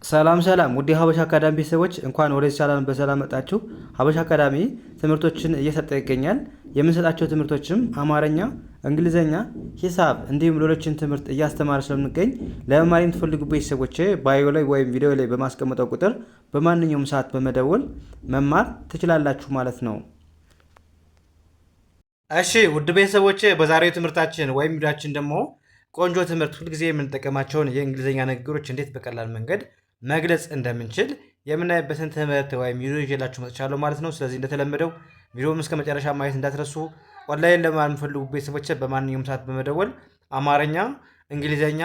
ሰላም ሰላም ውድ ሀበሻ አካዳሚ ቤተሰቦች እንኳን ወደዚህ ቻናል በሰላም መጣችሁ። ሀበሻ አካዳሚ ትምህርቶችን እየሰጠ ይገኛል። የምንሰጣቸው ትምህርቶችም አማርኛ፣ እንግሊዘኛ፣ ሂሳብ እንዲሁም ሌሎችን ትምህርት እያስተማረ ስለምንገኝ ለመማር የምትፈልጉ ቤተሰቦች ባዮ ላይ ወይም ቪዲዮ ላይ በማስቀመጠው ቁጥር በማንኛውም ሰዓት በመደወል መማር ትችላላችሁ ማለት ነው። እሺ ውድ ቤተሰቦች በዛሬው ትምህርታችን ወይም ቪዲዮአችን ደግሞ ቆንጆ ትምህርት ሁልጊዜ የምንጠቀማቸውን የእንግሊዝኛ ንግግሮች እንዴት በቀላል መንገድ መግለጽ እንደምንችል የምናይበትን ትምህርት ወይም ቪዲዮ ይዤላችሁ መጥቻለሁ ማለት ነው። ስለዚህ እንደተለመደው ቪዲዮውን እስከ መጨረሻ ማየት እንዳትረሱ። ኦንላይን ለመማር የምትፈልጉ ቤተሰቦች በማንኛውም ሰዓት በመደወል አማርኛ፣ እንግሊዝኛ፣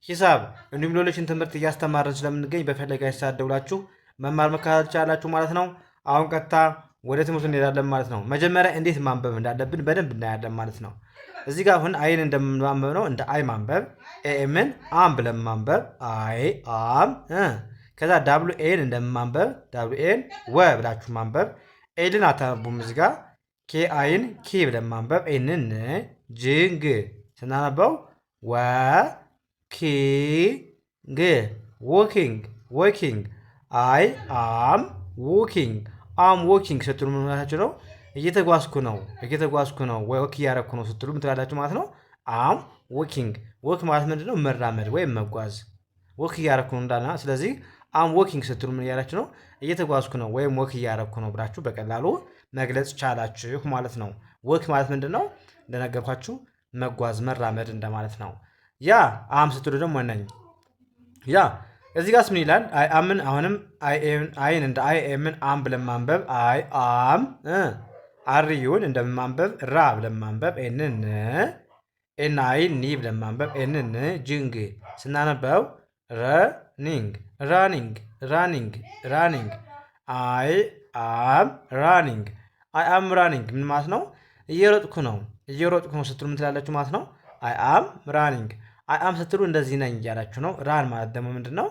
ሂሳብ እንዲሁም ሌሎችን ትምህርት እያስተማርን ስለምንገኝ በፈለጋችሁ ሰዓት ደውላችሁ መማር መከታተል ትችላላችሁ ማለት ነው። አሁን ቀጥታ ወደ ትምህርቱ እንሄዳለን ማለት ነው። መጀመሪያ እንዴት ማንበብ እንዳለብን በደንብ እናያለን ማለት ነው። እዚህ ጋር አሁን አይን እንደማንበብ ነው። እንደ አይ ማንበብ፣ ኤምን አም ብለን ማንበብ አይ አም። ከዛ ዳብሉ ኤን እንደማንበብ ዳብሉ ኤን ወ ብላችሁ ማንበብ። ኤልን አታነቡም። እዚህ ጋር ኬ አይን ኪ ብለን ማንበብ። ኤንን ጅንግ ስናነበው ወ ኪ ግ ዎኪንግ ዎኪንግ። አይ አም ዎኪንግ አም ዎኪንግ ስትሉ ምን ማለታችሁ ነው? እየተጓዝኩ ነው ወይ ወክ እያረኩ ነው ስትሉ ምን ትላላችሁ ማለት ነው? አም ዎኪንግ። ወክ ማለት ምንድን ነው? መራመድ ወይም መጓዝ። ወክ እያረኩ ነው እንዳልና፣ ስለዚህ አም ዎኪንግ ስትሉ ምን እያላችሁ ነው? እየተጓዝኩ ነው ወይም ወክ እያረኩ ነው ብላችሁ በቀላሉ መግለጽ ቻላችሁ ማለት ነው። ወክ ማለት ምንድን ነው? እንደነገርኳችሁ መጓዝ መራመድ እንደማለት ነው። ያ አም ስትሉ ደግሞ ነኝ። ያ እዚህ ጋርስ ምን ይላል? አይ አምን አሁንም አይን እንደ አይ ኤምን አም ብለን ማንበብ አይ አም። አርዩን እንደማንበብ ራ ብለን ማንበብ ኤንን ኤን አይን ኒ ብለን ማንበብ ኤንን ጅንግ ስናነበው ረኒንግ ራኒንግ ራኒንግ ራኒንግ አይ አም ራኒንግ አይ አም ራኒንግ ምን ማለት ነው? እየሮጥኩ ነው ስትሉ ምን ትላላችሁ ማለት ነው? አይ አም ራኒንግ። አይ አም ስትሉ እንደዚህ ነኝ እያላችሁ ነው። ራን ማለት ደግሞ ምንድን ነው?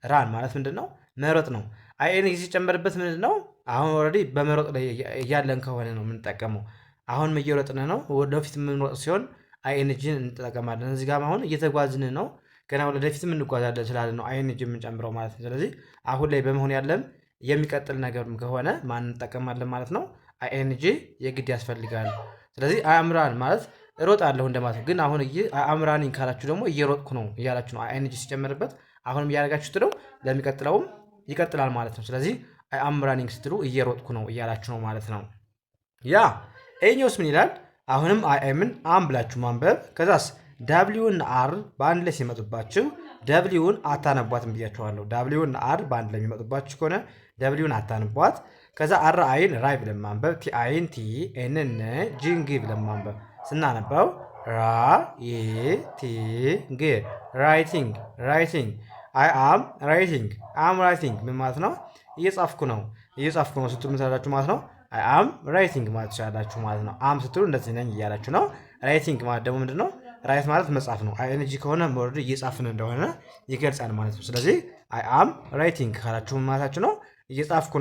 ራን ማለት ምንድን ነው? መሮጥ ነው። አይኤን ሲጨመርበት ምንድን ነው? አሁን ኦልሬዲ በመሮጥ ላይ እያለን ከሆነ ነው የምንጠቀመው። አሁን እየሮጥን ነው። ወደፊት የምንሮጥ ሲሆን አይኤንጂን እንጠቀማለን። እዚህ ጋር አሁን እየተጓዝን ነው፣ ገና ወደፊትም እንጓዛለን ስላለን ነው አይኤንጂ የምንጨምረው ማለት ነው። ስለዚህ አሁን ላይ በመሆን ያለን የሚቀጥል ነገር ከሆነ ማን እንጠቀማለን ማለት ነው? አይኤንጂ የግድ ያስፈልጋል። ስለዚህ አምራን ማለት እሮጣለሁ እንደማለት ነው። ግን አሁን አምራኒን ካላችሁ ደግሞ እየሮጥኩ ነው እያላችሁ ነው። አይኤንጂ ሲጨመርበት አሁንም እያደረጋችሁት ነው፣ ለሚቀጥለውም ይቀጥላል ማለት ነው። ስለዚህ አይ አም ራኒንግ ስትሉ እየሮጥኩ ነው እያላችሁ ነው ማለት ነው። ያ ኤኛውስ ምን ይላል? አሁንም አይ ኤምን አም ብላችሁ ማንበብ። ከዛስ ዳብሊውን አር በአንድ ላይ ሲመጡባችሁ ዳብሊውን አታነቧትም ብያችኋለሁ። ዳብሊውን አር በአንድ ላይ የሚመጡባችሁ ከሆነ ዳብሊውን አታነቧት። ከዛ አር አይን ራይ ብለን ማንበብ፣ ቲ አይን ቲ ኤንን ጂንግ ብለን ማንበብ። ስናነበው ራ ይ ቲ ግ ራይቲንግ ራይቲንግ አይ አም ራይቲንግ አም ራይቲንግ ምን ማለት ነው? እየጻፍኩ ነው ስትሉ ምትላላችሁ ማለት ነው። አይ አም ራይቲንግ ማለት ትችላላችሁ ማለት ነው። አም ስትሉ እንደዚህ ነኝ እያላችሁ ነው። ራይቲንግ ማለት ደግሞ ምንድን ነው? ራይት ማለት መጻፍ ነው። አይ ኤን ጂ ከሆነ ሞርድ እየጻፍን እንደሆነ ይገልጻል ማለት ነው። ስለዚህ አይ አም ራይቲንግ ካላችሁ ማለታችሁ ነው እየጻፍኩ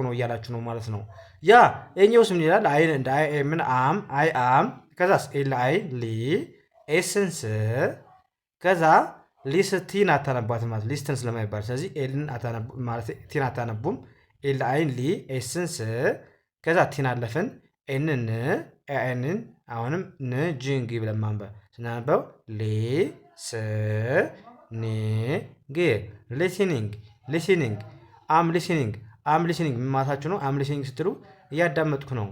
ነው እያላችሁ ነው ማለት ነው። ያ የኛውስ ምን ይላል? አይን እንደ አይ ኤምን አም አይ አም። ከዛስ ኤል አይ ሊ ኤስንስ ከዛ ሊስ ቲን አታነቧትም ማለት ሊስትን ስለማይባል፣ ስለዚህ ኤልን ማለት ቲን አታነቡም። ኤል አይን ሊ ኤስንስ ከዛ ቲን አለፍን ኤንን ኤንን አሁንም ን ጅንግ ብለን ማንበብ። ስናነበው ሊ ስ ኒ ግ ሊስኒንግ ሊስኒንግ አም ሊስኒንግ አም ሊስኒንግ ምን ማለታችሁ ነው? አም ሊስኒንግ ስትሉ እያዳመጥኩ ነው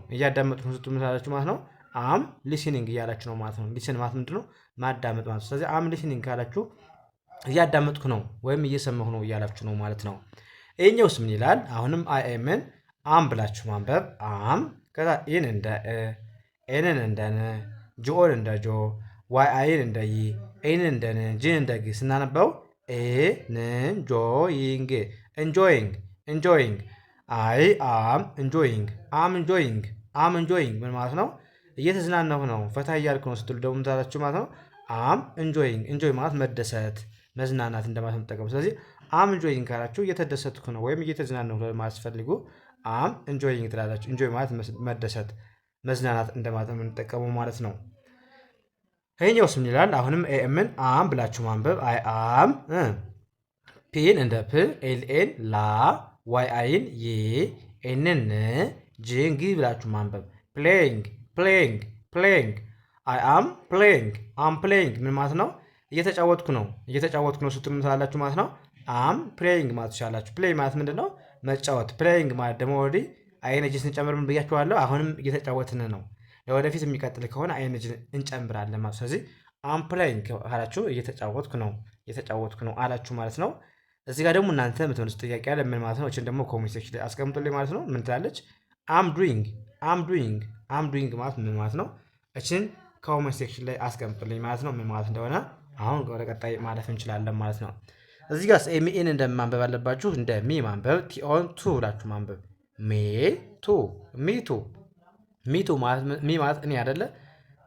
ስትሉ ምሳላችሁ ማለት ነው። አም ሊስኒንግ እያላችሁ ነው ማለት ነው። ሊስን ማለት ምንድን ነው? ማዳመጥ ማለት ነው። ስለዚህ አም ሊስኒንግ ካላችሁ እያዳመጥኩ ነው ወይም እየሰማሁ ነው እያላችሁ ነው ማለት ነው። ይሄኛውስ ምን ይላል? አሁንም አይ ኤምን አም ብላችሁ ማንበብ አም። ከዛ ኢን እንደ ኤንን እንደ ን ጆን እንደ ጆ ዋይ አይን እንደ ይ ኤንን እንደ ን ጂን እንደ ግ ስናነበው ኤንን ጆይንግ ኢንጆይንግ ኢንጆይንግ አይ አም ኢንጆይንግ አም ኢንጆይንግ አም ኢንጆይንግ ምን ማለት ነው? እየተዝናናሁ ነው ፈታ እያልኩ ነው ስትሉ ደግሞ ምታላችሁ ማለት ነው። አም ኢንጆይንግ ኢንጆይ ማለት መደሰት መዝናናት እንደማለት የምጠቀሙ። ስለዚህ አም ኢንጆይንግ ካላችሁ እየተደሰትኩ ነው ወይም እየተዝናናሁ ማለት ፈልጉ አም ኢንጆይንግ ትላላችሁ። ኢንጆይ ማለት መደሰት መዝናናት እንደማለት የምንጠቀመው ማለት ነው። ይሄኛውስ ምን ይላል? አሁንም ኤምን አም ብላችሁ ማንበብ አይ አም ፒን እንደ ፕ፣ ኤልኤን ላ፣ ዋይ አይን ይ፣ ኤንን ን፣ ጂን ግ ብላችሁ ማንበብ። ፕሌይንግ ፕሌይንግ ፕሌይንግ አይ አም ፕሌይንግ አም ፕሌይንግ ምን ማለት ነው? እየተጫወትኩ ነው ስትሉ ምትላላችሁ ማለት ነው። አም ፕሌይንግ ማለት ትችላላችሁ። ፕሌይ ማለት ምንድን ነው? መጫወት። ፕሌይንግ ማለት ደግሞ ወዲህ አይነጅ ስንጨምር ምን ብያችኋለሁ? አሁንም እየተጫወትን ነው። ለወደፊት የሚቀጥል ከሆነ አይነጅ እንጨምራለን ማለት። ስለዚህ አም ፕሌይንግ ካላችሁ እየተጫወትኩ ነው አላችሁ ማለት ነው። እዚህ ጋር ደግሞ እናንተ የምትመልሱት ጥያቄ አለ። ምን ማለት ነው? እችን ደግሞ ኮሜንት ሴክሽን ላይ አስቀምጡልኝ ማለት ነው። ምን ትላለች? አም ዱይንግ ማለት ምን ማለት ነው? እችን ኮሜንት ሴክሽን ላይ አስቀምጡልኝ ማለት ነው። ምን ማለት እንደሆነ አሁን ወደ ቀጣይ ማለፍ እንችላለን ማለት ነው። እዚህ ጋር ኤምኤን እንደማንበብ አለባችሁ። እንደ ሚ ማንበብ፣ ቲኦን ቱ ብላችሁ ማንበብ። ሚቱ ማለት እኔ አይደለ?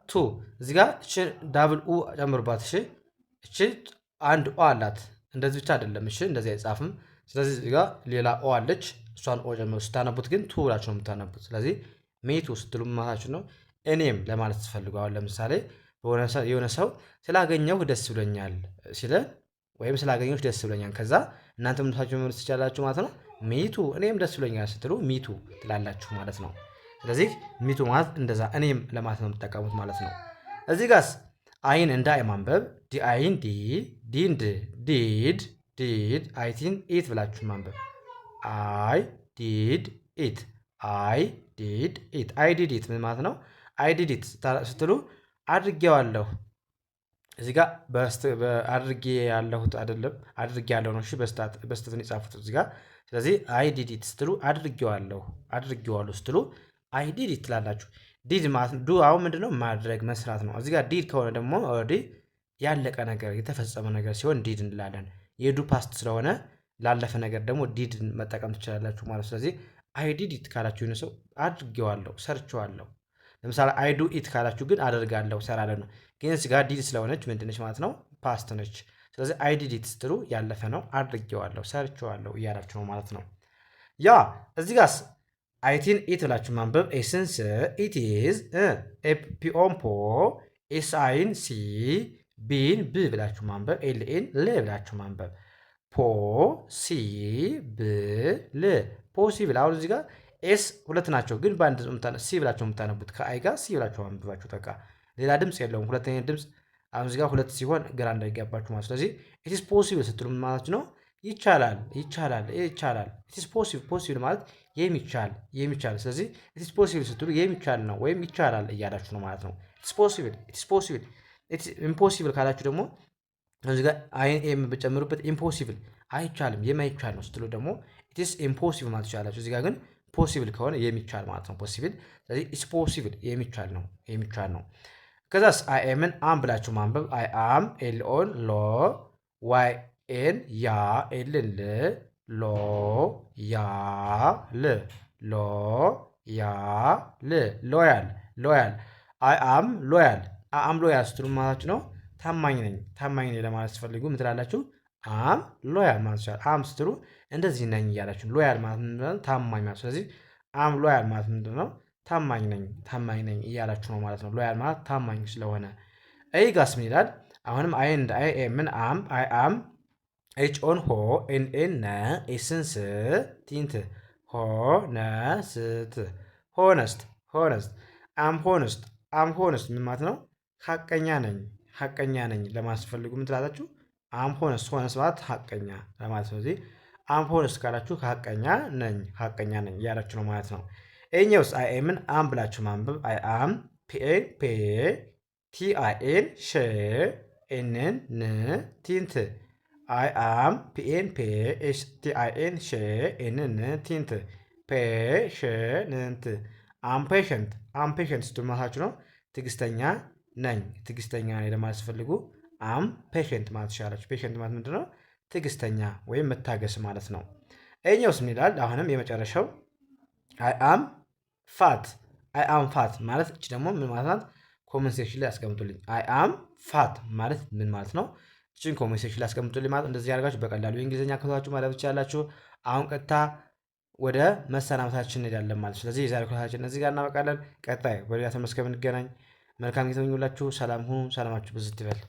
ቱ እዚህ ጋር እቺ ዳብል ኡ ጨምሩባት። እሺ እቺ አንድ ኦ አላት። እንደዚህ ብቻ አይደለም። እሺ እንደዚህ አይጻፍም። ስለዚህ እዚህ ጋር ሌላ ኦ አለች። እሷን ኦ ጨምሩ። ስታነቡት ግን ቱ ብላችሁ ነው የምታነቡት። ስለዚህ ሚቱ ስትሉ ማለታችሁ ነው። እኔም ለማለት ትፈልገው። አሁን ለምሳሌ የሆነ ሰው ስላገኘሁ ደስ ብሎኛል ሲለ ወይም ስላገኘሁ ደስ ብሎኛል፣ ከዛ እናንተ ምታችሁ መመለስ ትችላላችሁ ማለት ነው። ሚቱ እኔም ደስ ብሎኛል ስትሉ ሚቱ ትላላችሁ ማለት ነው። ስለዚህ ሚቱ ማለት እንደዛ እኔም ለማለት ነው የምትጠቀሙት ማለት ነው። እዚህ ጋርስ አይን እንደ አይ ማንበብ፣ ዲ አይን ዲ፣ ዲንድ ዲድ፣ አይቲን ኢት ብላችሁ ማንበብ። አይ ዲድ ኢት አይ ዲድ ኢት ምን ማለት ነው? አይ ዲድ ኢት ስትሉ አድርጌዋለሁ። እዚህ ጋር አድርጌ ያለሁት አይደለም፣ አድርጌ ያለሁ ነው። እሺ በስተት ነው የጻፉት እዚህ ጋር። ስለዚህ አይ ዲድ ኢት ስትሉ አድርጌዋለሁ ስትሉ አይ ዲድ ኢት ትላላችሁ። ዲድ ማለት ዱ አሁን ምንድነው? ማድረግ መስራት ነው። እዚህ ጋር ዲድ ከሆነ ደግሞ ኦልሬዲ ያለቀ ነገር የተፈጸመ ነገር ሲሆን ዲድ እንላለን። የዱ ፓስት ስለሆነ ላለፈ ነገር ደግሞ ዲድ መጠቀም ትችላላችሁ ማለት። ስለዚህ አይ ዲድ ኢት ካላችሁ የሆነ ሰው አድርጌዋለሁ፣ ሰርቼዋለሁ። ለምሳሌ አይ ዱ ኢት ካላችሁ ግን አደርጋለሁ፣ ሰራለሁ ነው። ግን እዚህ ጋር ዲድ ስለሆነች ምንድነች ማለት ነው? ፓስት ነች። ስለዚህ አይ ዲድ ኢት ስትሉ ያለፈ ነው፣ አድርጌዋለሁ፣ ሰርቼዋለሁ እያላችሁ ነው ማለት ነው። ያ እዚህ ጋር አይቲን ኢት ብላችሁ ማንበብ። ኤስንስ ኢት ኢዝ፣ ፒኦን ፖ፣ ኤስ አይን ሲ፣ ቢን ብ ብላችሁ ማንበብ። ኤልኤን ል ብላችሁ ማንበብ። ፖ ሲ ብ ል ፖሲብል። አሁን እዚህ ጋር ኤስ ሁለት ናቸው፣ ግን በአንድ ሲ ብላችሁ የምታነቡት ከአይ ጋር ሲ ብላችሁ አንብባችሁ በቃ ሌላ ድምፅ የለውም። ሁለተኛ ድምፅ አሁን እዚህ ጋር ሁለት ሲሆን ግራ እንዳይገባችሁ ማለት። ስለዚህ ኢትስ ፖሲብል ስትሉ ማለት ነው ይቻላል። ኢትስ ፖሲብል ማለት የሚቻል። ስለዚህ ኢትስ ፖሲብል ስትሉ የሚቻል ነው ወይም ይቻላል እያላችሁ ነው ማለት ነው። ኢትስ ፖሲብል። ኢምፖሲብል ካላችሁ ደግሞ እዚህ ጋር አይን ኤም ብጨምሩበት ኢምፖሲብል አይቻልም የማይቻል ነው ስትሉ ደግሞ ኢትስ ኢምፖሲብል ማለት ትችላላችሁ። እዚህ ጋር ግን ፖሲብል ከሆነ የሚቻል ማለት ነው። ፖሲብል። ስለዚህ ኢትስ ፖሲብል የሚቻል ነው። ከዛስ አይ ኤምን አም ብላችሁ ማንበብ። አይ አም ኤል ኦን ሎ፣ ዋይ ኤን ያ፣ ኤልን ል፣ ሎ ያ ል፣ ሎያል። አይ አም ሎያል ስትሉ ማለት ነው ታማኝ ነኝ ለማለት ስትፈልጉ ምን ትላላችሁ? አም ሎያል ማለት ይችላል። አም ስትሉ እንደዚህ ነኝ እያላችሁ፣ ሎያል ማለት ምንድነው? ታማኝ ማለት። ስለዚህ አም ሎያል ማለት ምንድነው? ታማኝ ነኝ እያላችሁ ነው ማለት ነው። ሎያል ማለት ታማኝ ስለሆነ። አይ ጋስ ምን ይላል? አሁንም አይ እንደ አይ ኤምን አም፣ አይ አም ኤች ኦን ሆ፣ ኤን ኤን ነ፣ ኤስን ስ፣ ቲንት ሆ ነ ስት፣ ሆነስት አም ሆነስት ምን ማለት ነው? ሐቀኛ ነኝ ለማለት ስትፈልጉ ምን ትላላችሁ? አም ሆነስት ማለት ሐቀኛ ለማለት። ስለዚህ አም ሆነስት ካላችሁ ሐቀኛ ነኝ እያላችሁ ነው ማለት ነው። ኤኛውስ አይ ኤምን አም ብላችሁ ማንበብ። አይ አም ፒኤን ፔ፣ ቲ አይ ኤን ሼ፣ ኤንን ን፣ ቲንት አይ አም ፒኤን ፔ፣ ቲ አይ ኤን ሼ፣ ኤንን ን፣ ቲንት ፔሽንት። አም ፔሽንት ስትሉ ማለታችሁ ነው ትዕግስተኛ ነኝ ለማለት ስትፈልጉ አም ፔሽንት ማለት ትችላላችሁ። ፔሽንት ማለት ምንድን ነው? ትዕግስተኛ ወይም መታገስ ማለት ነው። ኤኛውስ ምን ይላል? አሁንም የመጨረሻው አይ አም ፋት ማለት እች ደግሞ ምን ማለት ናት? ኮመንት ሴክሽን ላይ አስቀምጡልኝ። አይ አም ፋት ማለት ምን ማለት ነው? እችን ኮመንት ሴክሽን ላይ አስቀምጡልኝ ማለት እንደዚህ ያደርጋችሁ በቀላሉ የእንግሊዝኛ ክፍላችሁ ማለት ትችላላችሁ። አሁን ቀጥታ ወደ መሰናበታችን እንሄዳለን ማለት። ስለዚህ የዛሬ ክፍላችን እዚህ ጋር እናበቃለን። ቀጣይ በሌላ ተመስከ ብንገናኝ መልካም ጊዜ ተመኙላችሁ። ሰላም ሁኑ። ሰላማችሁ ብዝት ይበል።